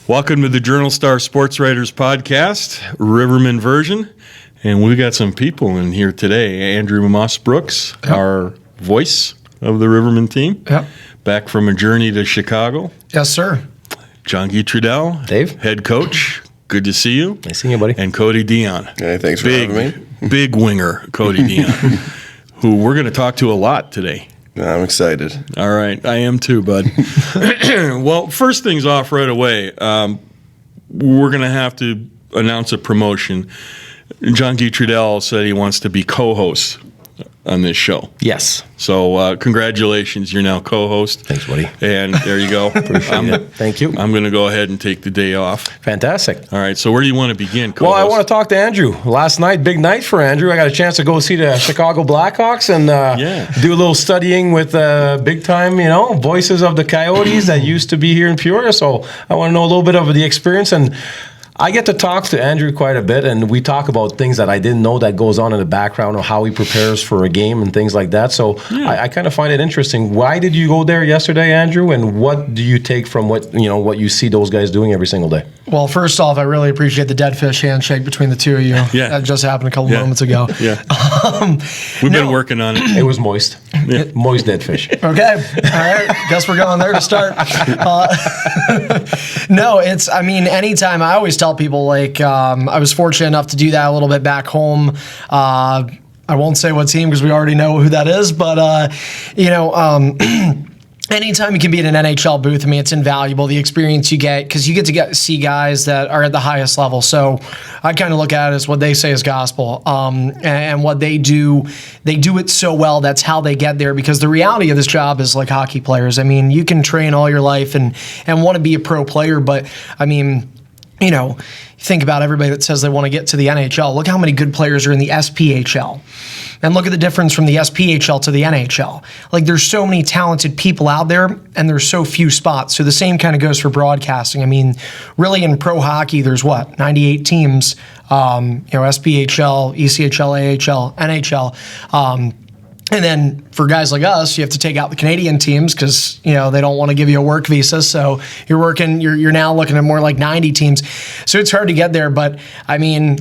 Welcome to the Journal Star Sports Writers Podcast, Rivermen version. And we got some people in here today. Andrew Mossbrooks, our voice of the Rivermen team, back from a journey to Chicago. Yes, sir. Jean-Guy Trudel, Dave, head coach. Good to see you. Nice seeing you, buddy. And Cody Dion. Hey, thanks for having me. Big winger, Cody Dion, who we're going to talk to a lot today. I'm excited. All right. I am too, bud. Well, first things off right away, we're going to have to announce a promotion. Jean-Guy Trudel said he wants to be co-host on this show. Yes. So congratulations. You're now co-host. Thanks, buddy. And there you go. Appreciate it. Thank you. I'm going to go ahead and take the day off. Fantastic. All right. So where do you want to begin, co-host? Well, I want to talk to Andrew. Last night, big night for Andrew. I got a chance to go see the Chicago Blackhawks and do a little studying with big-time, voices of the Coyotes that used to be here in Peoria. So I want to know a little bit of the experience, and I get to talk to Andrew quite a bit, and we talk about things that I didn't know that goes on in the background or how he prepares for a game and things like that. So I kind of find it interesting. Why did you go there yesterday, Andrew, and what do you take from what you see those guys doing every single day? Well, first off, I really appreciate the dead fish handshake between the two of you. Yeah. That just happened a couple moments ago. Yeah. We've been working on it. It was moist. Moist dead fish. Okay. All right. Guess we're going there to start. No, anytime I always tell people, I was fortunate enough to do that a little bit back home. I won't say what team because we already know who that is, but, anytime you can be in an NHL booth, it's invaluable, the experience you get, because you get to see guys that are at the highest level. So I kind of look at it as what they say is gospel. And what they do it so well, that's how they get there, because the reality of this job is like hockey players. You can train all your life and want to be a pro player, but think about everybody that says they want to get to the NHL. Look how many good players are in the SPHL. And look at the difference from the SPHL to the NHL. There's so many talented people out there, and there's so few spots. So the same kind of goes for broadcasting. Really in pro hockey, there's 98 teams, SPHL, ECHL, AHL, NHL. And then for guys like us, you have to take out the Canadian teams because, they don't want to give you a work visa. So you're now looking at more like 90 teams. So it's hard to get there. But, I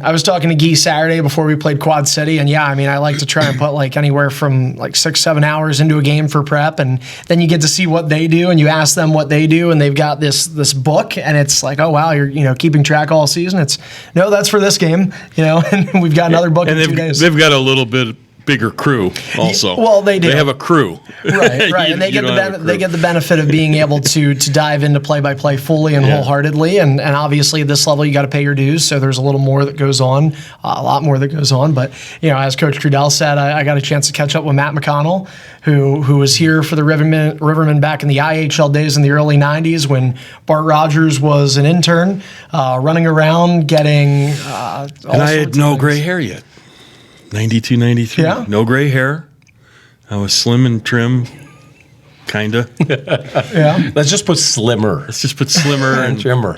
was talking to Guy Saturday before we played Quad City. And, I like to try and put anywhere from 6-7 hours into a game for prep. And then you get to see what they do and you ask them what they do. And they've got this book. And it's like, oh, wow, you're keeping track all season. It's, no, that's for this game. And we've got another book in 2 days. They've got a little bit bigger crew also. Well, they do. They have a crew. Right. And they get the benefit of being able to dive into play-by-play fully and wholeheartedly. And obviously at this level you got to pay your dues, so there's a little more that goes on, a lot more that goes on. But, as Coach Trudel said, I got a chance to catch up with Matt McConnell, who was here for the Rivermen back in the IHL days in the early 90s when Bart Rogers was an intern, running around getting and I had no gray hair yet. 92, 93. Yeah. No gray hair. I was slim and trim, kind of. Yeah. Let's just put slimmer. Let's just put slimmer and trimmer.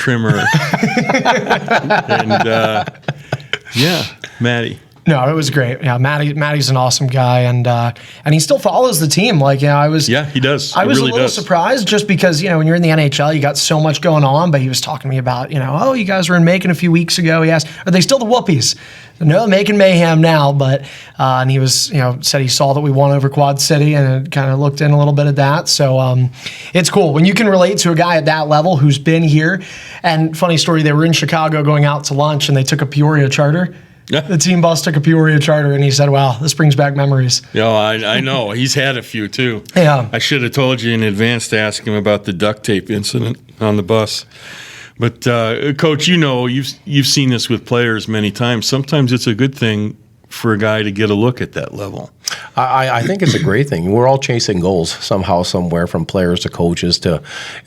And, Maddie. No, it was great. Yeah, Matty's an awesome guy, and he still follows the team. He does. I was a little surprised just because when you're in the NHL, you got so much going on. But he was talking to me about you guys were in Macon a few weeks ago. He asked, are they still the Whoopies? No, Macon Mayhem now, but and he was said he saw that we won over Quad City and kind of looked in a little bit at that. So it's cool when you can relate to a guy at that level who's been here. And funny story, they were in Chicago going out to lunch and they took a Peoria charter. Yeah. The team boss took a Peoria charter, and he said, wow, this brings back memories. I know. He's had a few, too. Yeah. I should have told you in advance to ask him about the duct tape incident on the bus. But, Coach, you've seen this with players many times. Sometimes it's a good thing for a guy to get a look at that level. I think it's a great thing. We're all chasing goals somehow, somewhere, from players to coaches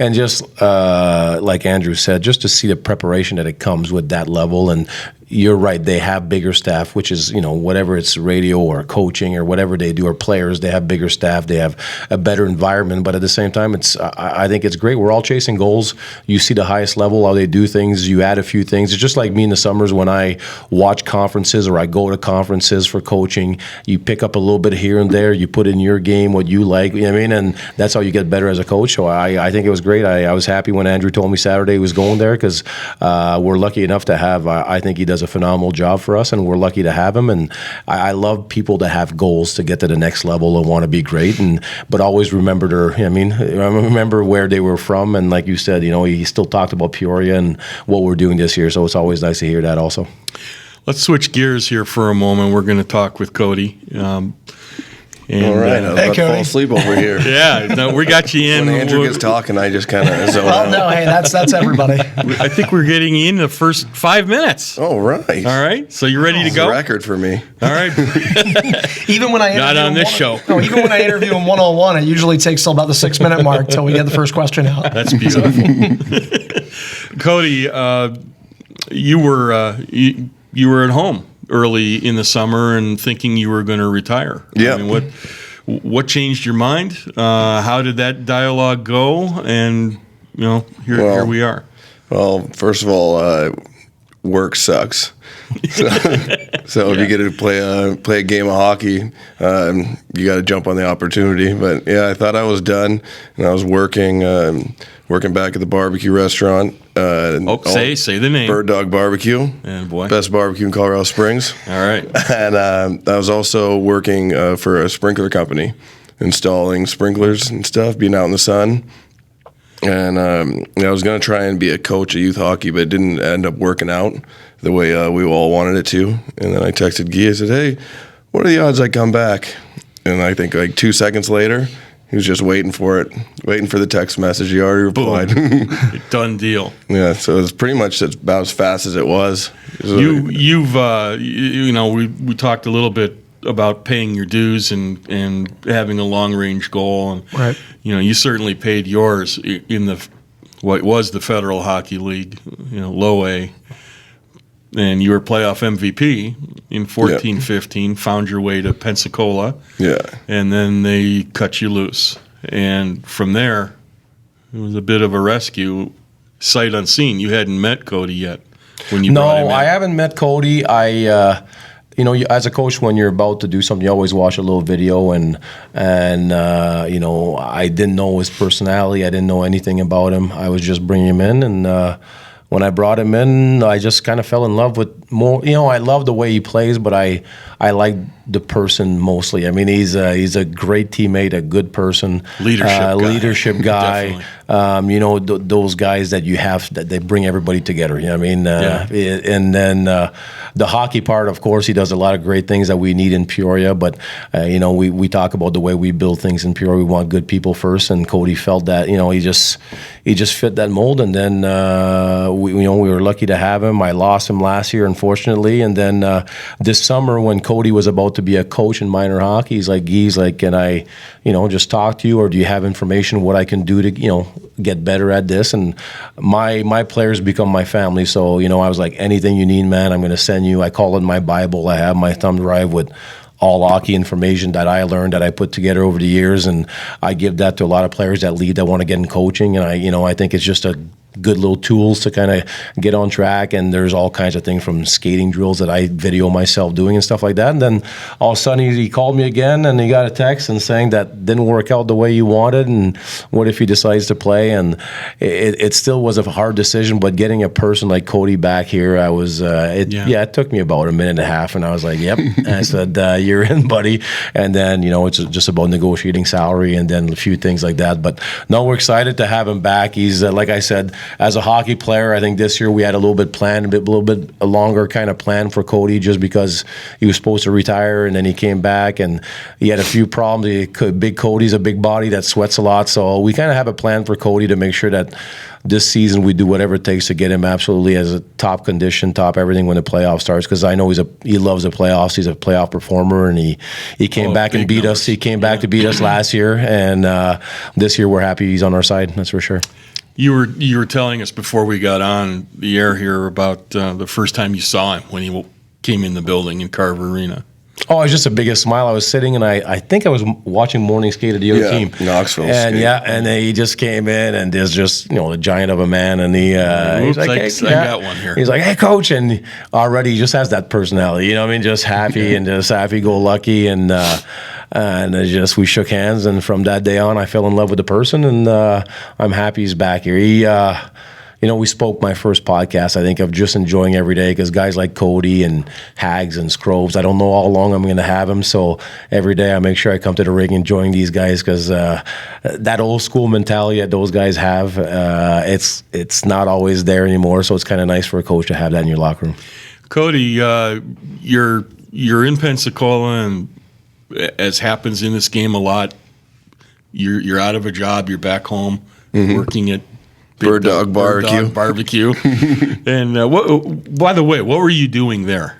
and just like Andrew said, just to see the preparation that it comes with that level. And you're right, they have bigger staff, which is, whatever it's radio or coaching or whatever they do, or players, they have bigger staff, they have a better environment. But at the same time, I think it's great. We're all chasing goals. You see the highest level, how they do things. You add a few things. It's just like me in the summers when I watch conferences or I go to conferences for coaching. You pick up a little little bit here and there. You put in your game what you like. You know what I mean? And that's how you get better as a coach. So I think it was great. I was happy when Andrew told me Saturday he was going there because we're lucky enough to have. I think he does a phenomenal job for us, and we're lucky to have him. And I love people that have goals to get to the next level and want to be great. But always remember remember where they were from. And like you said, he still talked about Peoria and what we're doing this year. So it's always nice to hear that also. Let's switch gears here for a moment. We're going to talk with Cody. All right, I was about to fall asleep over here. Yeah, no, we got you in. When Andrew gets talking, I just kind of zone out. No, hey, that's everybody. I think we're getting in the first 5 minutes. Oh, right. All right, so you ready to It's go? a record for me. All right. Even when I interview Not on this show. No, even when I interview him 101, it usually takes till about the 6-minute mark till we get the first question out. That's beautiful. Cody, you were at home early in the summer and thinking you were going to retire. Yeah. I mean, what changed your mind? How did that dialogue go? And here we are. Well, first of all, work sucks. So if you get to play a game of hockey, you got to jump on the opportunity. But yeah, I thought I was done, and I was working back at the barbecue restaurant. Say the name. Bird Dog Barbecue. Yeah, boy. Best barbecue in Colorado Springs. All right. And I was also working for a sprinkler company, installing sprinklers and stuff, being out in the sun. And I was going to try and be a coach of youth hockey, but it didn't end up working out the way we all wanted it to. And then I texted Guy. I said, hey, what are the odds I come back? And I think like 2 seconds later, he was just waiting for it, waiting for the text message. He already replied. Done deal. Yeah, so it was pretty much about as fast as it was. We talked a little bit about paying your dues and having a long range goal, and right. You certainly paid yours in what was the Federal Hockey League, low A, and you were playoff MVP in 14-15. Found your way to Pensacola, and then they cut you loose, and from there it was a bit of a rescue, sight unseen. You hadn't met Cody yet when you brought him in. I haven't met Cody. As a coach, when you're about to do something, you always watch a little video, and I didn't know his personality. I didn't know anything about him. I was just bringing him in, and when I brought him in, I just kind of fell in love with more. I love the way he plays, but I like the person mostly. I mean, he's a great teammate, a good person, leadership guy. Those guys that you have that they bring everybody together. You know what I mean? And then the hockey part, of course, he does a lot of great things that we need in Peoria. But we talk about the way we build things in Peoria. We want good people first, and Cody felt that he just fit that mold. And then we were lucky to have him. I lost him last year, unfortunately, and then this summer when Cody was about to be a coach in minor hockey, he's like, can I, just talk to you, or do you have information what I can do to, get better at this? And my players become my family, so I was like, anything you need, man, I'm going to send you. I call it my Bible. I have my thumb drive with all hockey information that I learned, that I put together over the years, and I give that to a lot of players that want to get in coaching. And I think it's just a good little tools to kind of get on track. And there's all kinds of things from skating drills that I video myself doing and stuff like that. And then all of a sudden he called me again, and he got a text and saying that didn't work out the way you wanted, and what if he decides to play? And it still was a hard decision, but getting a person like Cody back here, I was it took me about a minute and a half, and I was like, yep. And I said, you're in, buddy. And then it's just about negotiating salary and then a few things like that. But no, we're excited to have him back. He's like I said, as a hockey player, I think this year we had a little bit a longer kind of plan for Cody, just because he was supposed to retire, and then he came back and he had a few problems. Big Cody's a big body that sweats a lot, so we kind of have a plan for Cody to make sure that this season we do whatever it takes to get him absolutely as a top condition, top everything when the playoff starts, because I know he loves the playoffs. He's a playoff performer, and he came back and beat us. He came back to beat us last year, and this year we're happy he's on our side. That's for sure. You were telling us before we got on the air here about the first time you saw him when he came in the building in Carver Arena. Oh, it was just the biggest smile. I was sitting, and I think I was watching morning skate of the other team. Knoxville. And skate. and he just came in, and there's just a giant of a man, and he's like, I got one here. He's like, hey, coach, and already he just has that personality. You know what I mean? Just happy and just happy-go-lucky, and it's just we shook hands, and from that day on, I fell in love with the person, and I'm happy he's back here. He. We spoke my first podcast, I think, of just enjoying every day because guys like Cody and Hags and Scroves, I don't know how long I'm going to have them. So every day I make sure I come to the ring enjoying these guys because that old school mentality that those guys have, it's not always there anymore. So it's kind of nice for a coach to have that in your locker room. Cody, you're in Pensacola, and as happens in this game a lot, you're out of a job, you're back home working at Bird Dog Barbecue. And by the way, what were you doing there?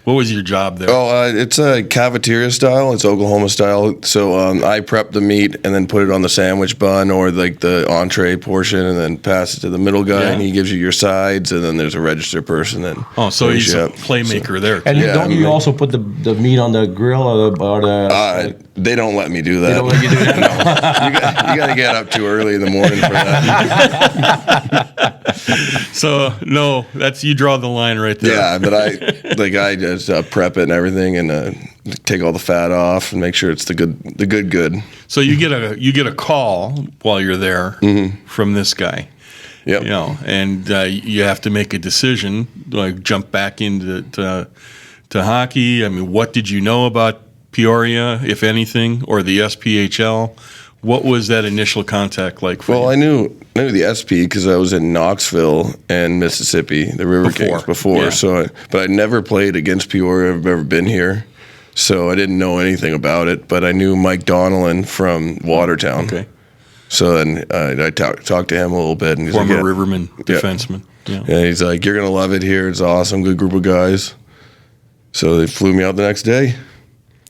What was your job there? Oh, it's a cafeteria style. It's Oklahoma style. So I prep the meat and then put it on the sandwich bun or like the entree portion, and then pass it to the middle guy, and he gives you your sides. And then there's a register person that. Oh, so he's a playmaker there too. And don't you also put the meat on the grill or the they don't let me do that. They don't let you do that. No. You got to get up too early in the morning for that. So no, that's you draw the line right there. Yeah, but I just prep it and everything, and take all the fat off and make sure it's the good. So you get a call while you're there from this guy. Yep. And you have to make a decision, like jump back into to hockey. I mean, what did you know about Peoria, if anything, or the SPHL? What was that initial contact like for you? Well, I knew the SP because I was in Knoxville and Mississippi, the River Kings before. Yeah. But I never played against Peoria. I've never been here, so I didn't know anything about it. But I knew Mike Donnellan from Watertown. Okay. So then I talked to him a little bit, and he's Former like, Rivermen defenseman. Yeah. Yeah, he's like, you're gonna love it here. It's awesome, good group of guys. So they flew me out the next day.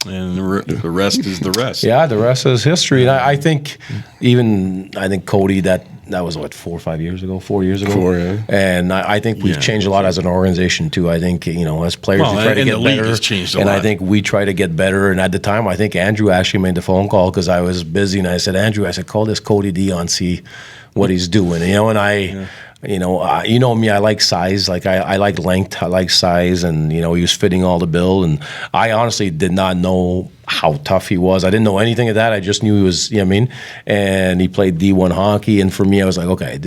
And the rest is the rest. Yeah, the rest is history. And I think Cody, that was what, 4 or 5 years ago, 4 years ago. 4, yeah. And I think we've changed a lot as an organization too. I think as players we try to get the league better. has changed a and lot. I think we try to get better. And at the time, I think Andrew actually made the phone call because I was busy, and I said, Andrew, call this Cody Dion, see what he's doing. And I. You know me, I like size. Like I like length. I like size, and he was fitting all the bill. And I honestly did not know how tough he was. I didn't know anything of that. I just knew he was. And he played D1 hockey. And for me, I was like, okay,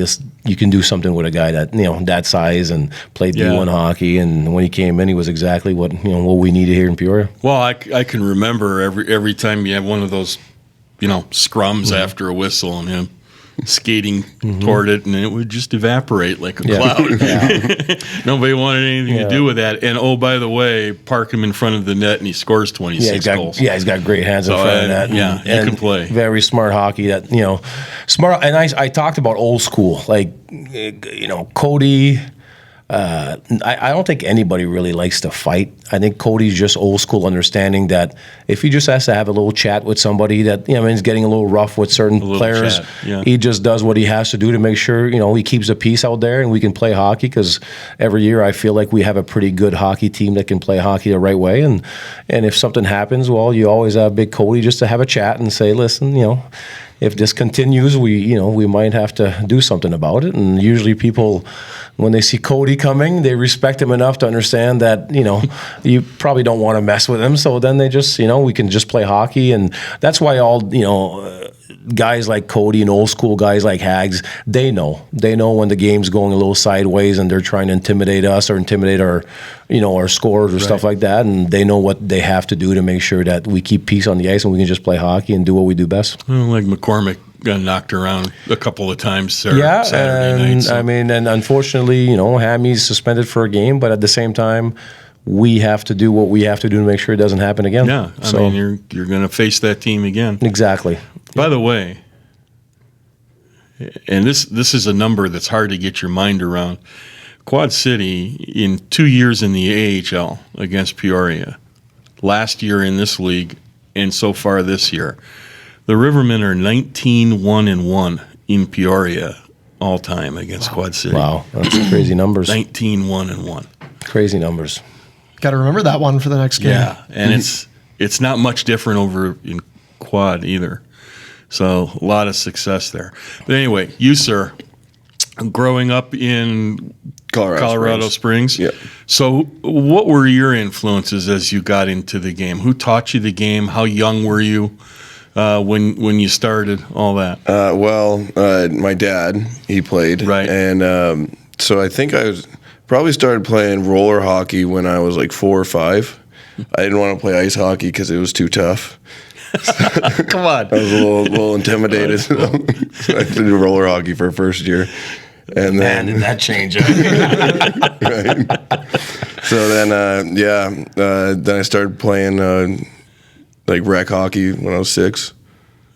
you can do something with a guy that that size and played D1 hockey. And when he came in, he was exactly what what we needed here in Peoria. Well, I can remember every time you have one of those, scrums after a whistle and him skating toward it, and it would just evaporate like a cloud. Nobody wanted anything to do with that. And oh, by the way, park him in front of the net, and he scores 26 goals. Yeah, he's got great hands in front of that. He can play. Very smart hockey. That smart. And I talked about old school, like Cody. I don't think anybody really likes to fight. I think Cody's just old school, understanding that if he just has to have a little chat with somebody that is getting a little rough with certain players, he just does what he has to do to make sure he keeps the peace out there and we can play hockey. Because every year I feel like we have a pretty good hockey team that can play hockey the right way. And if something happens, well, you always have Big Cody just to have a chat and say, listen, if this continues, we might have to do something about it. And usually people, when they see Cody coming, they respect him enough to understand that, you probably don't want to mess with him. So then they just, we can just play hockey. And that's why all, guys like Cody and old school guys like Hags, they know when the game's going a little sideways and they're trying to intimidate us or intimidate our, our scores or stuff like that. And they know what they have to do to make sure that we keep peace on the ice and we can just play hockey and do what we do best. Well, like McCormick got knocked around a couple of times Saturday night. So. And unfortunately, Hammy's suspended for a game, but at the same time, we have to do what we have to do to make sure it doesn't happen again. Yeah, I mean, you're going to face that team again. Exactly. By the way, and this is a number that's hard to get your mind around. Quad City, in 2 years in the AHL against Peoria, last year in this league, and so far this year, the Rivermen are 19-1-1 in Peoria all time against Quad City. Wow, that's crazy numbers. 19-1-1. Crazy numbers. Got to remember that one for the next game. Yeah, and it's not much different over in quad either. So a lot of success there. But anyway, you, sir, growing up in Colorado Springs. Yeah. So what were your influences as you got into the game? Who taught you the game? How young were you when you started all that? My dad, he played. Right. And so I think I probably started playing roller hockey when I was like 4 or 5. I didn't want to play ice hockey because it was too tough. Come on. I was a little intimidated. So I did roller hockey for first year. And then did that change? Right. So then I started playing like rec hockey when I was 6.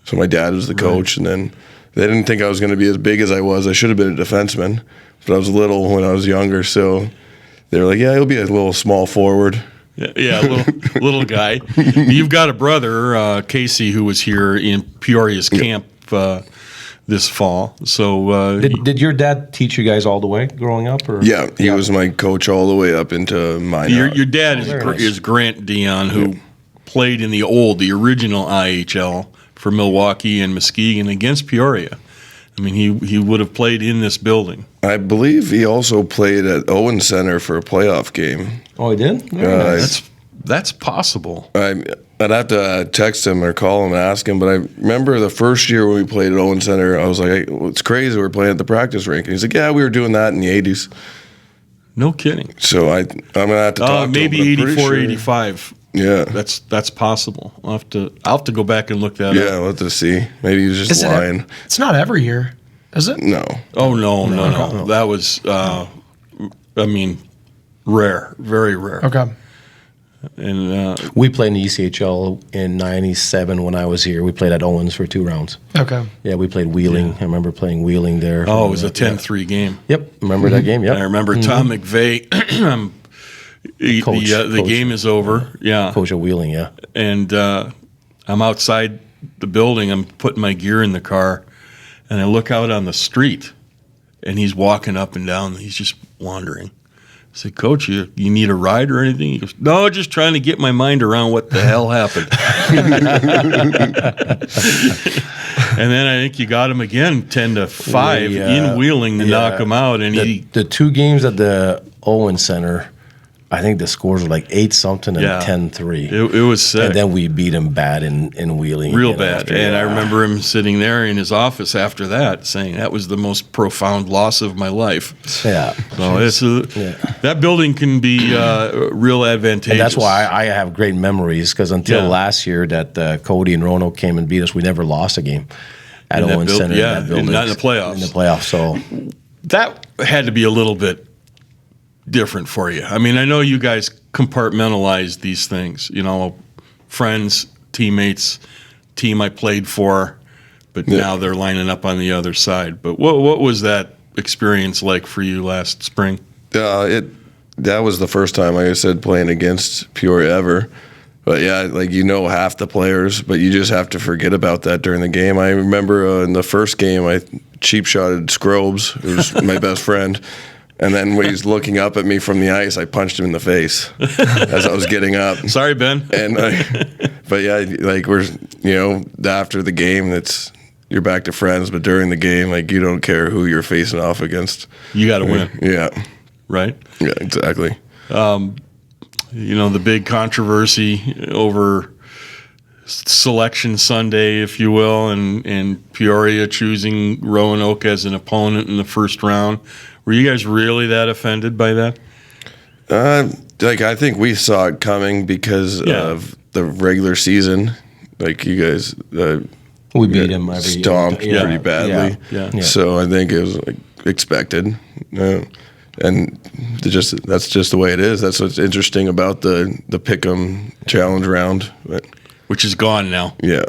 So my dad was the coach, and then they didn't think I was going to be as big as I was. I should have been a defenseman, but I was little when I was younger. So they were like, "Yeah, he'll be a little small forward." Yeah, little guy. You've got a brother, Casey, who was here in Peoria's camp this fall. So did your dad teach you guys all the way growing up? Or? Yeah, he was my coach all the way up into minor. Your dad is Grant Dion, who played in the original IHL for Milwaukee and Muskegon against Peoria. I mean, he would have played in this building. I believe he also played at Owen Center for a playoff game. Oh, he did? Very nice. That's possible. I'd have to text him or call him and ask him, but I remember the first year when we played at Owen Center, I was like, hey, well, it's crazy, we're playing at the practice rink. And he's like, yeah, we were doing that in the 80s. No kidding. So I'm going to have to talk maybe to him. Maybe 84, 85. Yeah. That's possible. I'll have to go back and look that up. Yeah, we'll have to see. Maybe he was just lying. It's not every year, is it? No. Oh, no. That was, rare. Very rare. Okay. And we played in the ECHL in '97 when I was here. We played at Owens for 2 rounds. Okay. Yeah, we played Wheeling. Yeah. I remember playing Wheeling there. Oh, it was a 10-3 game. Yep. Remember that game? Yep. And I remember Tom McVeigh. The game is over. Yeah. Coach of Wheeling, yeah. And I'm outside the building. I'm putting my gear in the car, and I look out on the street, and he's walking up and down. He's just wandering. I said, Coach, you need a ride or anything? He goes, no, just trying to get my mind around what the hell happened. And then I think you got him again 10-5 in Wheeling to knock him out. And the 2 games at the Owen Center, I think the scores were like 8-something and 10-3. It was sick. And then we beat him bad in Wheeling. Real bad. And I remember him sitting there in his office after that saying, that was the most profound loss of my life. Yeah. So that building can be real advantageous. And that's why I have great memories, because until last year that Cody and Roanoke came and beat us, we never lost a game at Owen Center. Yeah, not in the playoffs. In the playoffs. So that had to be a little bit different for you. I mean, I know you guys compartmentalize these things, friends, teammates, team I played for, but now they're lining up on the other side. But what was that experience like for you last spring? That was the first time, like I said, playing against Peoria ever. But yeah, half the players, but you just have to forget about that during the game. I remember in the first game, I cheap shotted Scrobes, who was my best friend. And then when he's looking up at me from the ice, I punched him in the face as I was getting up. Sorry, Ben. But yeah, we're after the game, you're back to friends. But during the game, you don't care who you're facing off against. You got to win. Yeah. Right. Yeah. Exactly. The big controversy over Selection Sunday, if you will, and Peoria choosing Roanoke as an opponent in the first round. Were you guys really that offended by that? I think we saw it coming because of the regular season. You guys, we beat him every stomped pretty badly. Yeah. So I think it was expected, and that's just the way it is. That's what's interesting about the Pick'em Challenge round, which is gone now. Yeah.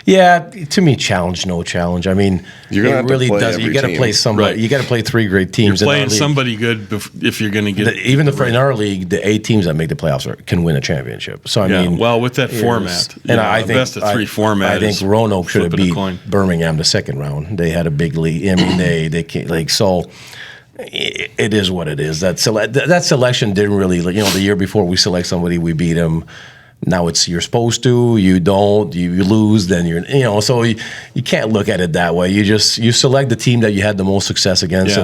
Yeah, to me, challenge, no challenge. I mean, it really doesn't. You got to play somebody. Right. You got to play 3 great teams. You're playing somebody good if you're going to get in our league, the 8 teams that make the playoffs can win a championship. So I mean, well, with that format, and I think best of 3 format. I think Roanoke should have beat Birmingham the second round. They had a big lead. I mean, they can't, so. it is what it is. That selection didn't really, the year before we select somebody, we beat them. Now it's you're supposed to, you don't, you lose, then so you can't look at it that way. You select the team that you had the most success against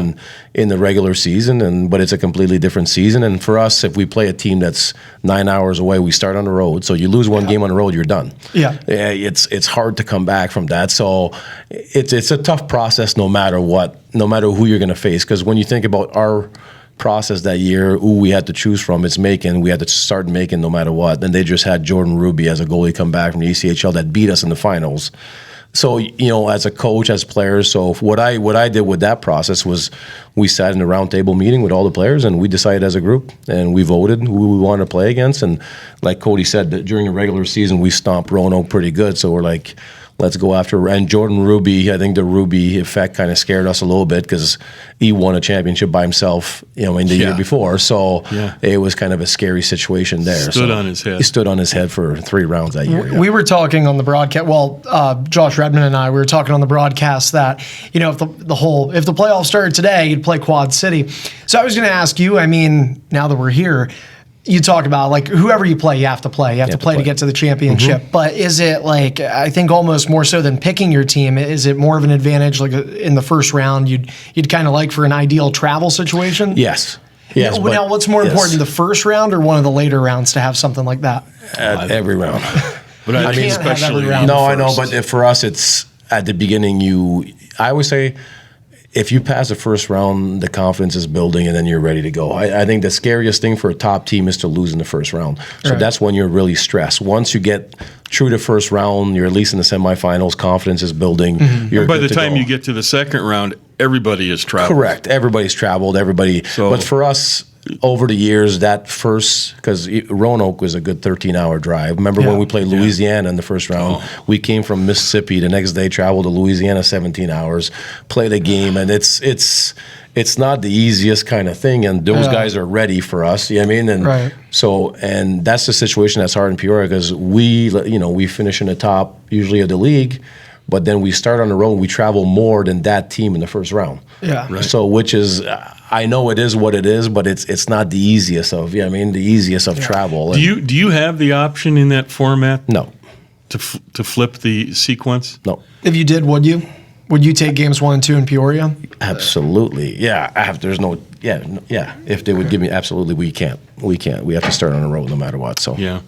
in the regular season, but it's a completely different season. And for us, if we play a team that's 9 hours away, we start on the road. So you lose one game on the road, you're done. Yeah, it's hard to come back from that. So it's a tough process no matter what, no matter who you're going to face. Because when you think about our process that year, who we had to choose from, it's Macon. We had to start Macon no matter what. And they just had Jordan Ruby as a goalie come back from the ECHL that beat us in the finals. So, as a coach, as players, so what I did with that process was we sat in a roundtable meeting with all the players and we decided as a group and we voted who we wanted to play against. And like Cody said, that during the regular season, we stomped Roanoke pretty good. So we're like, let's go after. And Jordan Ruby, I think the Ruby effect kind of scared us a little bit because he won a championship by himself, in the year before. So it was kind of a scary situation there. Stood on his head. He stood on his head for 3 rounds that year. We were talking on the broadcast. Well, Josh Redmond and I, we were talking on the broadcast that if the playoffs started today, you'd play Quad City. So I was going to ask you. I mean, now that we're here. You talk about like whoever you play, you have to play. You have to play to get to the championship. Mm-hmm. But is it like, I think almost more so than picking your team, is it more of an advantage like in the first round you'd kind of like for an ideal travel situation? Yes. Now, what's more important, the first round or one of the later rounds to have something like that? Every round. But I mean, especially round. No, I know, but for us, it's at the beginning. I always say, if you pass the first round, the confidence is building and then you're ready to go. I think the scariest thing for a top team is to lose in the first round. So that's when you're really stressed. Once you get through the first round, you're at least in the semifinals, confidence is building. Mm-hmm. By the time you get to the second round, everybody has traveled. Correct. Everybody's traveled. But for us, over the years, that first, because Roanoke was a good 13-hour drive. Remember when we played Louisiana in the first round? We came from Mississippi. The next day, traveled to Louisiana 17 hours, played a game, and it's not the easiest kind of thing. And those guys are ready for us. You know what I mean? And so, and that's the situation that's hard in Peoria because we finish in the top usually of the league. But then we start on the road and we travel more than that team in the first round. Yeah. Right. So which is, I know it is what it is, but it's not the easiest of, the easiest of travel. Do you have the option in that format? No. To flip the sequence? No. If you did, would you? Would you take games 1 and 2 in Peoria? Absolutely. Yeah. If they would give me, absolutely, we can't. We have to start on the road no matter what. So yeah.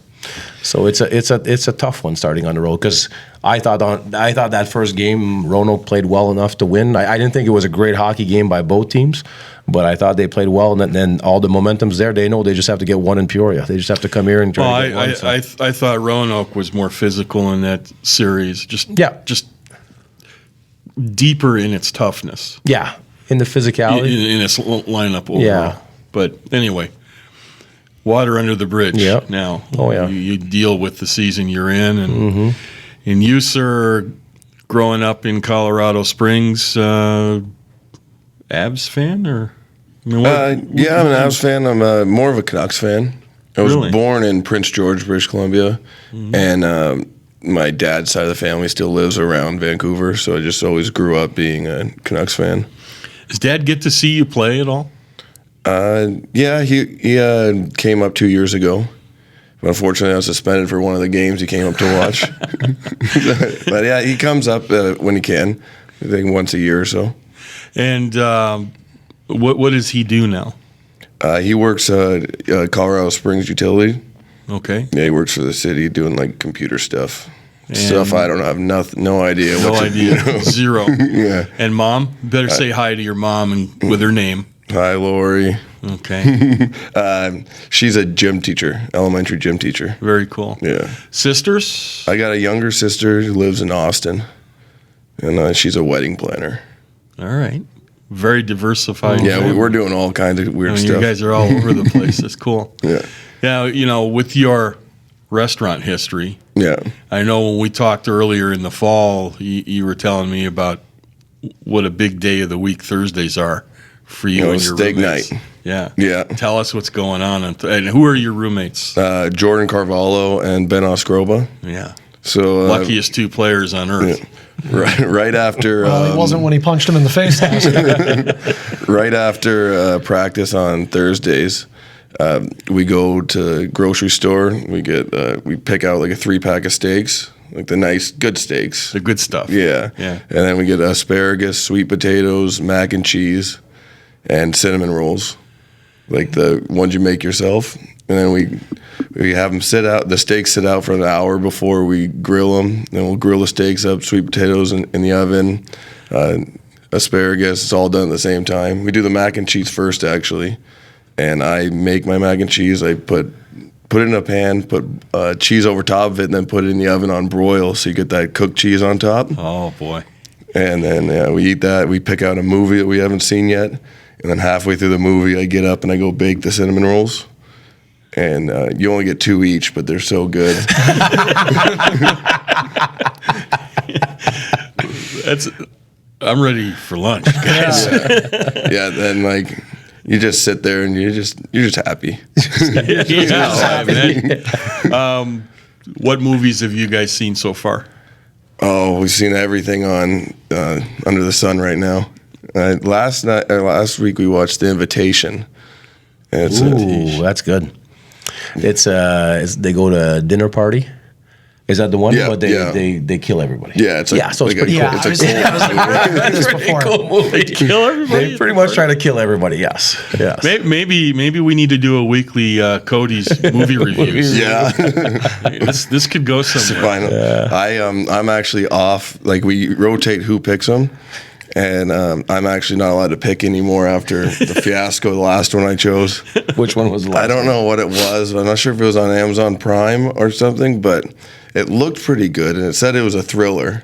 So it's a tough one starting on the road because I thought that first game Roanoke played well enough to win. I didn't think it was a great hockey game by both teams, but I thought they played well, and then all the momentum's there. They know they just have to get one in Peoria. They just have to come here and try to get one. I thought Roanoke was more physical in that series. Just deeper in its toughness. Yeah, in the physicality. In its lineup overall. Yeah. But anyway. Water under the bridge now. Oh, yeah. You deal with the season you're in. And you, sir, growing up in Colorado Springs, Avs fan? Or I'm an Avs fan. I'm more of a Canucks fan. I was born in Prince George, British Columbia. And my dad's side of the family still lives around Vancouver. So I just always grew up being a Canucks fan. Does Dad get to see you play at all? He came up 2 years ago. But unfortunately, I was suspended for one of the games he came up to watch. But yeah, he comes up when he can. I think once a year or so. And what does he do now? He works Colorado Springs Utility. Okay. Yeah, he works for the city doing like computer stuff. Stuff I don't have no idea. No idea. Zero. Yeah. And mom, better say hi to your mom and with her name. Hi, Lori. Okay. She's a gym teacher, elementary gym teacher. Very cool. Yeah. Sisters? I got a younger sister who lives in Austin, and she's a wedding planner. All right. Very diversified. Yeah, we're doing all kinds of weird stuff. You guys are all over the place. That's cool. Yeah. Now, with your restaurant history, I know when we talked earlier in the fall, you were telling me about what a big day of the week Thursdays are. For you and your steak roommates. night. Yeah. Tell us what's going on. And who are your roommates? Jordan Carvalho and Ben Oscroba. Yeah. So luckiest two players on earth. Right after. Well, he wasn't when he punched him in the face last night. Right after practice on Thursdays, we go to grocery store. We pick out like a 3-pack of steaks, like the nice good steaks, The good stuff. yeah. And then we get asparagus, sweet potatoes, mac and cheese, and cinnamon rolls, like the ones you make yourself. And then we have them the steaks sit out for an hour before we grill them. Then we'll grill the steaks up, sweet potatoes in the oven, asparagus. It's all done at the same time. We do the mac and cheese first, actually. And I make my mac and cheese. I put it in a pan, put cheese over top of it, and then put it in the oven on broil, so you get that cooked cheese on top. Oh, boy. And then we eat that. We pick out a movie that we haven't seen yet. And then halfway through the movie, I get up and I go bake the cinnamon rolls. And you only get 2 each, but they're so good. I'm ready for lunch, guys. Yeah, then like you just sit there and you're just happy. What movies have you guys seen so far? Oh, we've seen everything on Under the Sun right now. Last week we watched The Invitation. Ooh, that's good. It's they go to a dinner party. Is that the one? Yeah, But they kill everybody. Yeah, it's so it's like pretty cool. Yeah, It's a this before. Cool movie. Kill everybody? They pretty much try to kill everybody. Yes. Maybe we need to do a weekly Cody's movie reviews. Yeah. This could go somewhere. Fine. I'm actually off. Like we rotate who picks them, and I'm actually not allowed to pick anymore after the fiasco. The last one I chose. Which one was the last? I don't know what it was. I'm not sure if it was on Amazon Prime or something, but it looked pretty good, and it said it was a thriller.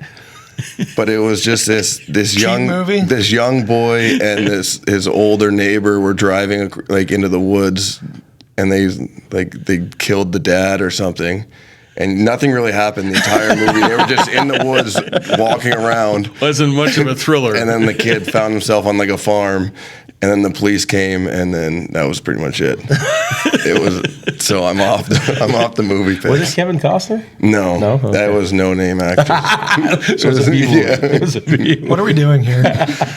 But it was just this young movie? This young boy and his older neighbor were driving like into the woods, and they killed the dad or something. And nothing really happened the entire movie. They were just in the woods walking around. Wasn't much of a thriller. And then the kid found himself on like a farm, and then the police came, and then that was pretty much it. It was so I'm off the movie page. Was it Kevin Costner? No, Okay. That was no name actress. So it was a B movie. Yeah. It was a B movie. What are we doing here?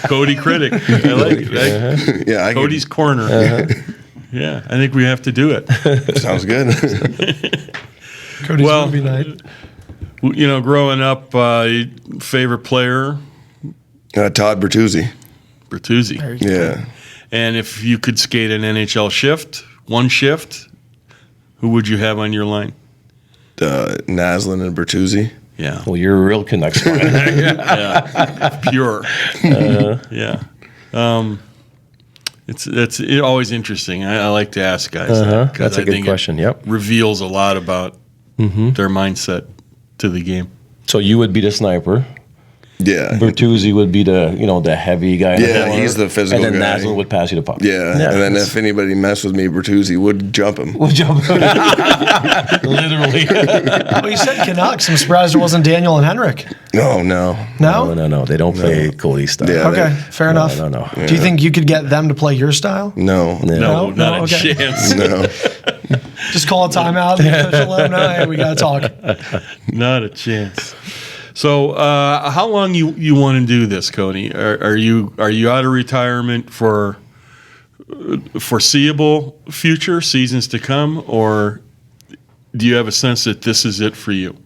Cody critic. I like it. Yeah, Cody's corner. Yeah, I think we have to do it. sounds good. Cody's movie night. You know, growing up, favorite player? Todd Bertuzzi. Bertuzzi. Yeah. And if you could skate an NHL shift, one shift, who would you have on your line? Naslin and Bertuzzi. Yeah. Well, you're a real Canucks fan. Yeah. Pure. Yeah. It's always interesting. I like to ask guys that, 'cause That's a I good think question. it Yep. reveals a lot about their mindset to the game. So you would be the sniper. Yeah. Bertuzzi would be the heavy guy. in the Yeah, corner, he's the physical and then guy. Naslin would pass you the puck. Yeah. And then if anybody messed with me, Bertuzzi would jump him. We'll jump. Literally. Well, you said Canucks. I'm surprised it wasn't Daniel and Henrik. No. No? No. They don't play Cody style. Yeah. Okay, fair enough. No. Do you think you could get them to play your style? No. No, No? not a Okay. chance. No. Just call a timeout. The official let them know, hey, we got to talk. Not a chance. So, how long you want to do this, Cody? Are you out of retirement for foreseeable future seasons to come, or do you have a sense that this is it for you?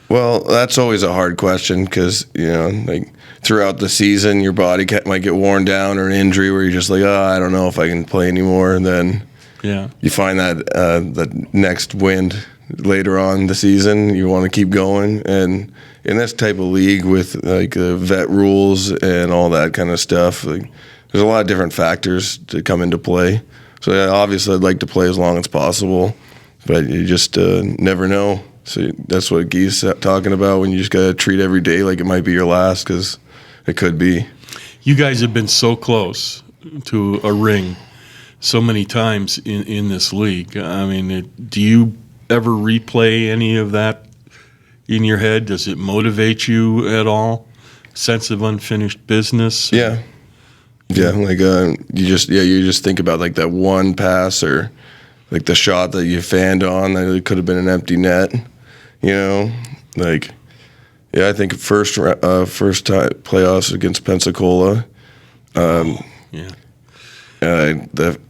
Well, that's always a hard question because, like throughout the season, your body might get worn down or an injury where you're just like, I don't know if I can play anymore. And then you find that the next wind later on the season, you want to keep going. And in this type of league with like vet rules and all that kind of stuff, like, there's a lot of different factors to come into play. So obviously I'd like to play as long as possible, but you just never know. So that's what Guy's talking about, when you just got to treat every day like it might be your last, because it could be. You guys have been so close to a ring so many times in this league. I mean, do you ever replay any of that in your head? Does it motivate you at all? Sense of unfinished business? Yeah. Like you just think about like that one pass or like the shot that you fanned on that it could have been an empty net. Like Yeah, I think first time playoffs against Pensacola. That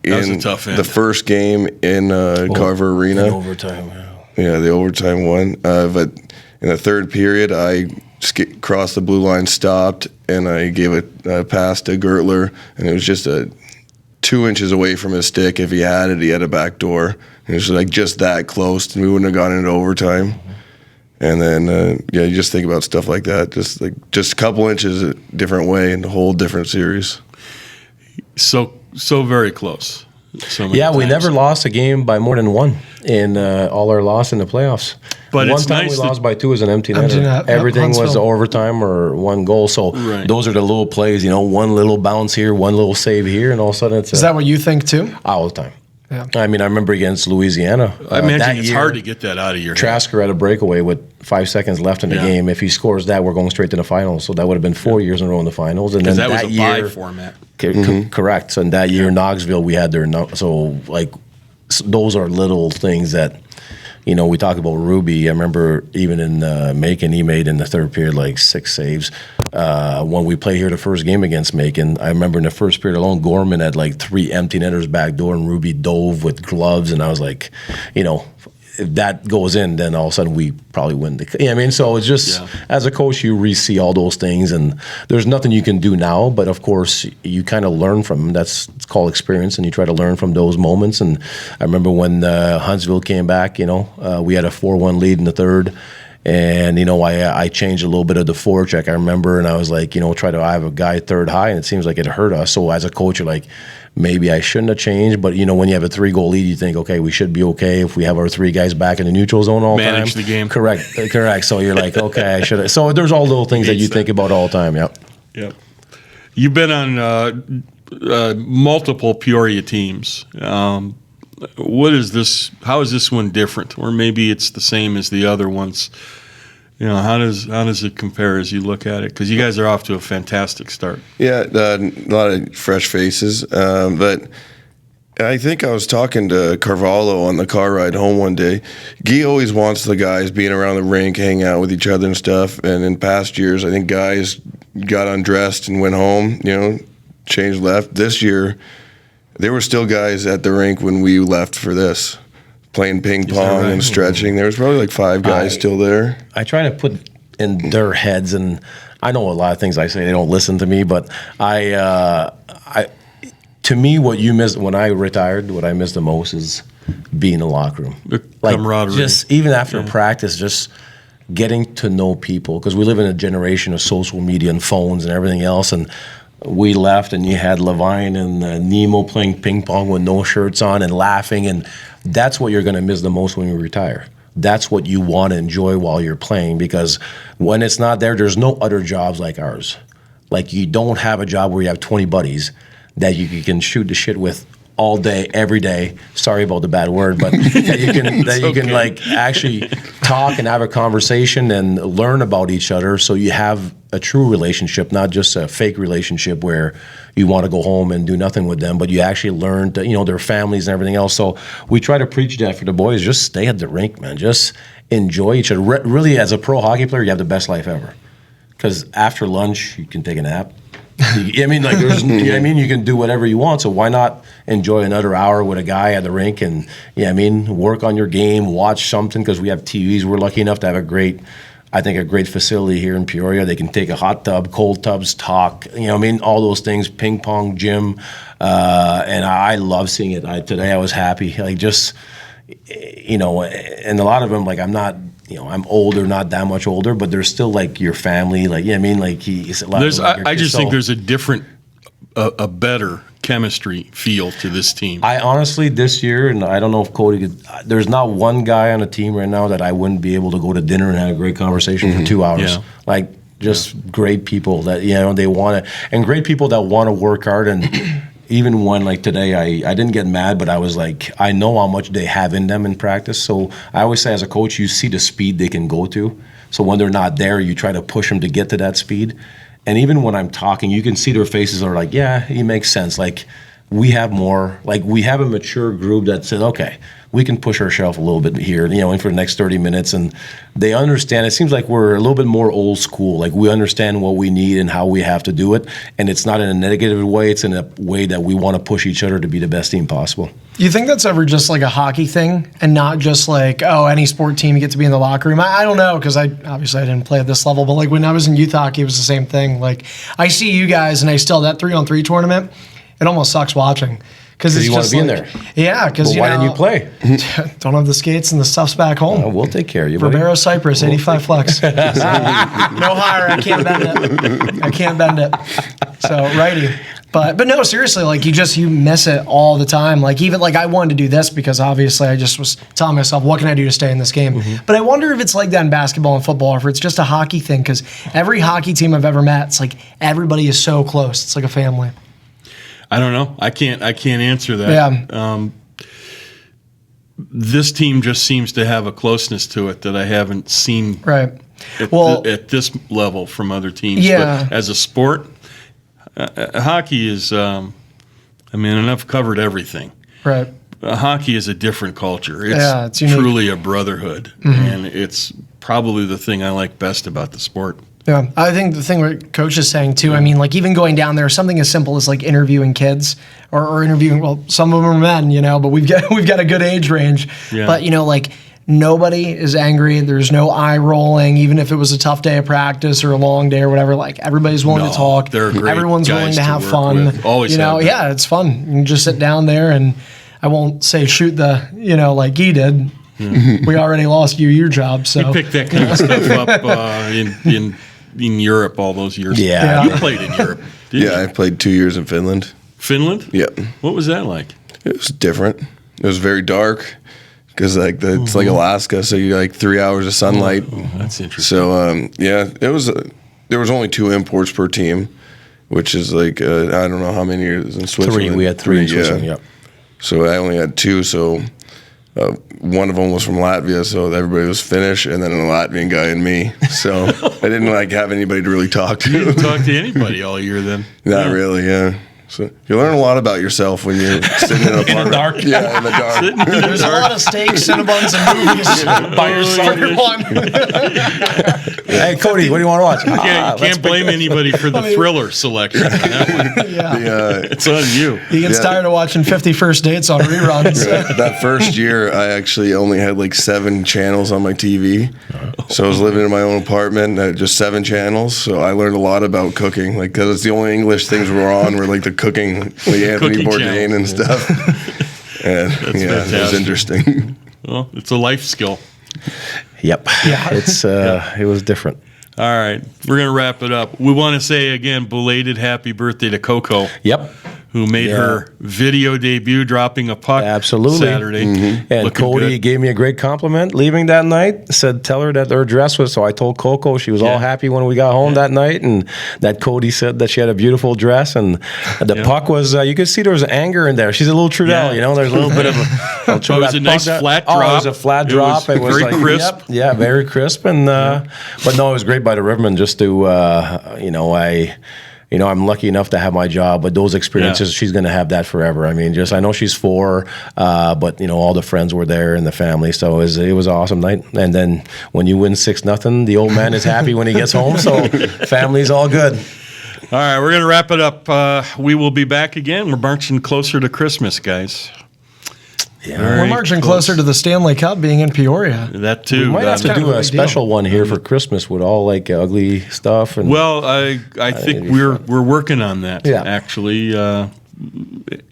was a tough end. The first game in Carver Arena. In overtime. Yeah, the overtime one. But in the third period, I crossed the blue line, stopped, and I gave a pass to Gertler, and it was just 2 inches away from his stick. If he had it, he had a back door. And it was like just that close, and we wouldn't have gone into overtime. Mm-hmm. And then, you just think about stuff like that. Just a couple inches a different way in a whole different series. So very close. We never lost a game by more than one in all our loss in the playoffs. But one time we lost by 2 was an empty netter. Everything was overtime or one goal. So those are the little plays, one little bounce here, one little save here, and all of a sudden it's... Is that what you think too? All the time. Yeah. I mean, I remember against Louisiana. I imagine it's hard to get that out of your head. Trasker had a breakaway with 5 seconds left in the game. If he scores that, we're going straight to the finals. So that would have been 4 years in a row in the finals. And then that was a year, bye format. Correct. So in that year, Knoxville, we had their... So, those are little things that... we talk about Ruby. I remember even in Macon, he made in the third period 6 saves. When we played here the first game against Macon, I remember in the first period alone, Gorman had 3 empty netters back door, and Ruby dove with gloves, and I was like, if that goes in, then all of a sudden we probably win. So it's just, as a coach, you re-see all those things, and there's nothing you can do now, but of course, you kind of learn from them. It's called experience, and you try to learn from those moments. And I remember when Huntsville came back, we had a 4-1 lead in the third, and, I changed a little bit of the forecheck, I remember, and I was like, I have a guy third high, and it seems like it hurt us. So as a coach, you're like, maybe I shouldn't have changed, but when you have a 3-goal lead, you think, okay, we should be okay if we have our 3 guys back in the neutral zone all the time. Manage the game. Correct. So you're like, okay, I should have. So there's all little things that you think about all the time. Yep. You've been on multiple Peoria teams. What is this? How is this one different? Or maybe it's the same as the other ones. How does it compare as you look at it? Because you guys are off to a fantastic start. Yeah, a lot of fresh faces. But I think I was talking to Carvalho on the car ride home one day. Guy always wants the guys being around the rink, hanging out with each other and stuff. And in past years, I think guys got undressed and went home, changed left. This year, there were still guys at the rink when we left for this, playing ping pong and stretching. There was probably 5 guys still there. I try to put in their heads, and I know a lot of things I say, they don't listen to me, but to me, what you missed when I retired, what I missed the most is being in the locker room. The camaraderie. Just even after practice, just getting to know people, because we live in a generation of social media and phones and everything else, and we left and you had Levine and Nemo playing ping pong with no shirts on and laughing, and that's what you're going to miss the most when you retire. That's what you want to enjoy while you're playing, because when it's not there, there's no other jobs like ours. You don't have a job where you have 20 buddies that you can shoot the shit with all day, every day. Sorry about the bad word, but that you can actually talk and have a conversation and learn about each other, so you have a true relationship, not just a fake relationship where you want to go home and do nothing with them, but you actually learn their families and everything else. So we try to preach that for the boys. Just stay at the rink, man. Just enjoy each other. Really, as a pro hockey player, you have the best life ever, because after lunch you can take a nap. You can do whatever you want, so why not enjoy another hour with a guy at the rink and work on your game, watch something, because we have TVs. We're lucky enough to have a great facility here in Peoria. They can take a hot tub, cold tubs, talk, all those things, ping pong, gym, and I love seeing it. Today I was happy, and a lot of them, I'm not, I'm older, not that much older, but they're still your family, he's a lot. I just think there's a different, a better chemistry feel to this team. I honestly, this year, and I don't know if Cody could, there's not one guy on the team right now that I wouldn't be able to go to dinner and have a great conversation for 2 hours. Great people that, they want to, and great people that want to work hard. And even when, today, I didn't get mad, but I was I know how much they have in them in practice. So I always say, as a coach, you see the speed they can go to. So when they're not there, you try to push them to get to that speed. And even when I'm talking, you can see their faces are yeah, it makes sense. we have more, like we have a mature group that says, okay, we can push ourselves a little bit here, in for the next 30 minutes. And they understand. It seems like we're a little bit more old school. Like we understand what we need and how we have to do it. And it's not in a negative way. It's in a way that we want to push each other to be the best team possible. You think that's ever just like a hockey thing and not just like, oh, any sport team you get to be in the locker room? I don't know, because obviously I didn't play at this level, but like when I was in youth hockey, it was the same thing. Like I see you guys and I still, that 3-on-3 tournament, it almost sucks watching. Because it's you just want to be like, in there. Yeah, because why didn't you play? Don't have the skates and the stuff's back home. We'll take care of you, buddy. Verbero Cypress, 85 flex. No higher, I can't bend it. So righty. But no, seriously, like you miss it all the time. Like even like I wanted to do this because obviously I just was telling myself, what can I do to stay in this game? But I wonder if it's like that in basketball and football, or if it's just a hockey thing. Because every hockey team I've ever met, it's like everybody is so close. It's like a family. I don't know. I can't answer that. Yeah. This team just seems to have a closeness to it that I haven't seen Right. at this level from other teams. Yeah. But as a sport, hockey is, and I've covered everything. Right. Hockey is a different culture. It's, it's unique. truly a brotherhood. And it's probably the thing I like best about the sport. Yeah, I think the thing what Coach is saying too, I mean, like even going down there, something as simple as like interviewing kids or interviewing, well, some of them are men, but we've got a good age range. Yeah. But, like nobody is angry. There's no eye rolling, even if it was a tough day of practice or a long day or whatever. Like everybody's willing to talk. They're great Everyone's willing guys to have work fun. with. Always have been. Yeah, it's fun. You can just sit down there and I won't say shoot the, like he did. We already lost your job. So You picked that kind of stuff up in Europe all those years. Yeah. You played in Europe, didn't you? I played 2 years in Finland. Finland? Yeah. What was that like? It was different. It was very dark because it's like Alaska, so you like 3 hours of sunlight. That's interesting. So it was. There was only 2 imports per team, which is like I don't know how many years in Switzerland. 3. We had 3 in Switzerland. Yeah. So I only had 2. So one of them was from Latvia, so everybody was Finnish, and then a Latvian guy and me. So I didn't have anybody to really talk to. You didn't talk to anybody all year then? Not really, yeah. So you learn a lot about yourself when you're sitting in a In the dark. Yeah, in the dark. there's a lot of steaks, Cinnabons, and movies By yourself. for one. Hey, Cody, what do you want to watch? You can't blame anybody for the thriller selection on that one. Yeah. It's on you. He gets Yeah. tired of watching 50 First Dates on reruns. That first year, I actually only had like 7 channels on my TV. So I was living in my own apartment, just 7 channels. So I learned a lot about cooking, because it's the only English things we were on were like the cooking, like Anthony Cooking Bourdain channel. and stuff. And it was fantastic. interesting. Well, it's a life skill. Yep. It's it was different. All right. We're going to wrap it up. We want to say again, belated happy birthday to Coco, Yep. who made her video debut dropping a puck Absolutely. Saturday. And Looking Cody good. gave me a great compliment leaving that night. Said, tell her that her dress was. So I told Coco she was all happy when we got home that night, and that Cody said that she had a beautiful dress, and the puck was. You could see there was anger in there. She's a little Trudel, Yeah. There's a little bit of. It was a nice flat drop. Oh, it was a flat drop. It was very crisp. Yep, very crisp, and but no, it was great by the Rivermen just to I'm lucky enough to have my job, but those experiences, she's going to have that forever. I mean, I know she's 4, but all the friends were there and the family, so it was an awesome night. And then when you win 6-0, the old man is happy when he gets home, so family's all good. All right, we're going to wrap it up. We will be back again. We're marching closer to Christmas, guys. Yeah. We're marching closer to the Stanley Cup being in Peoria. That too. We might have to kind do of a a big special one here for Christmas with all ugly stuff. And Well, I think we're working on that. Yeah. Actually, and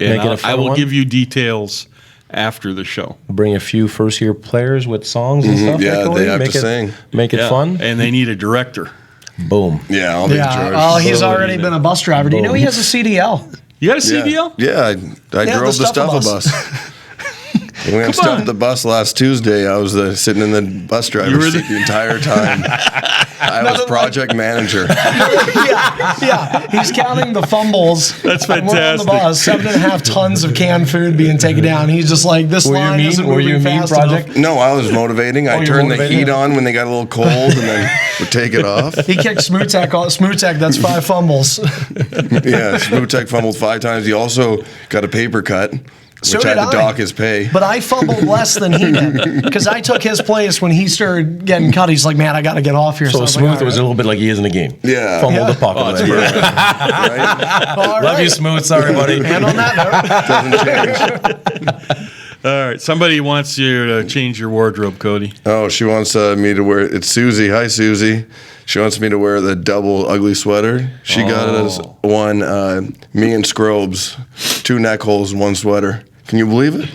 it a fun I will one? give you details after the show. bring a few first-year players with songs and stuff. Yeah, like they Cody, have make to it, sing. Make it Yeah, fun. and they need a director. Boom. Yeah, I'll be Yeah. George. Oh, he's So already been a bus driver. Do you know he has a CDL? You got a CDL? Yeah, I Yeah, drove the the Stuffa Stuffa bus. When we stopped the bus last Tuesday, I was sitting in the bus driver's seat the entire time. I was project manager. yeah. He's counting the fumbles. That's We're on the fantastic. bus, 7.5 tons of canned food being taken down. He's just like, this line isn't moving fast enough. No, I was motivating. I turned the heat on when they got a little cold and then would take it off. He kicked Smutek off. Smutek, that's 5 fumbles. Yeah, Smutek fumbled 5 times. He also got a paper cut, which had to dock his pay. But I fumbled less than he did because I took his place when he started getting cut. He's like, man, I got to get off here. So Smooth was a little bit like he is in the game. Yeah. Fumbled the puck. Right? Love you, Smooth. Sorry, buddy. And on that note, Doesn't change. All right. Somebody wants you to change your wardrobe, Cody. Oh, she wants me to wear. It's Susie. Hi, Susie. She wants me to wear the double ugly sweater. She got us one. Me and Scrobes, 2 neck holes, 1 sweater. Can you believe it?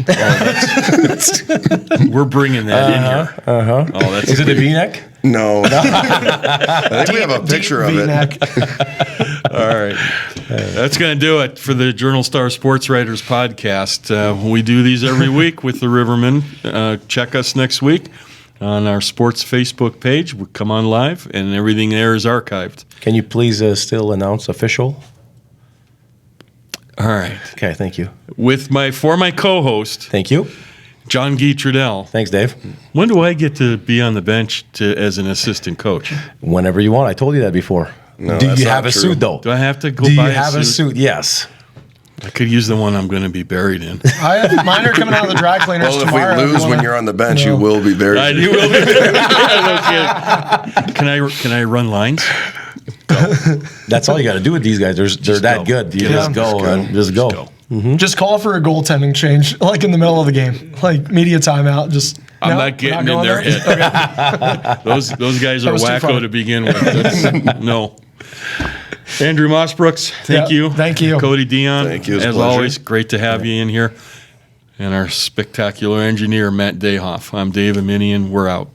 We're bringing that in here. Oh, that's Is it a V-neck? No. I think we have a picture of it. All right. That's going to do it for the Journal Star Sports Writers podcast. We do these every week with the Rivermen. Check us next week on our sports Facebook page. We come on live, and everything there is archived. Can you please still announce official? All right. Okay, thank you. For my co-host, Thank you. Jean-Guy Trudel. Thanks, Dave. When do I get to be on the bench as an assistant coach? Whenever you want. I told you that before. No, Do that's you not have a true. suit, though? Do I have to go Do you buy have a a suit? suit? Yes. I could use the one I'm going to be buried in. mine are coming out of the dry cleaners Well, if tomorrow. we lose when you're on the bench, you will be buried. You will be buried. No kidding. Can I run lines? That's all you got to do with these guys. They're that go. good. You Yeah. just go, man. Just go. Just call for a goaltending change, like in the middle of the game, like media timeout. I'm No, not getting we're in their going there? head. Those guys are was too wacko fun. to begin with. No. Andrew Mossbrooks, thank you. Thank you. Cody Dion, Thank you. It was a as pleasure. always, great to have you in here. And our spectacular engineer, Matt Dayhoff. I'm Dave Eminian. We're out.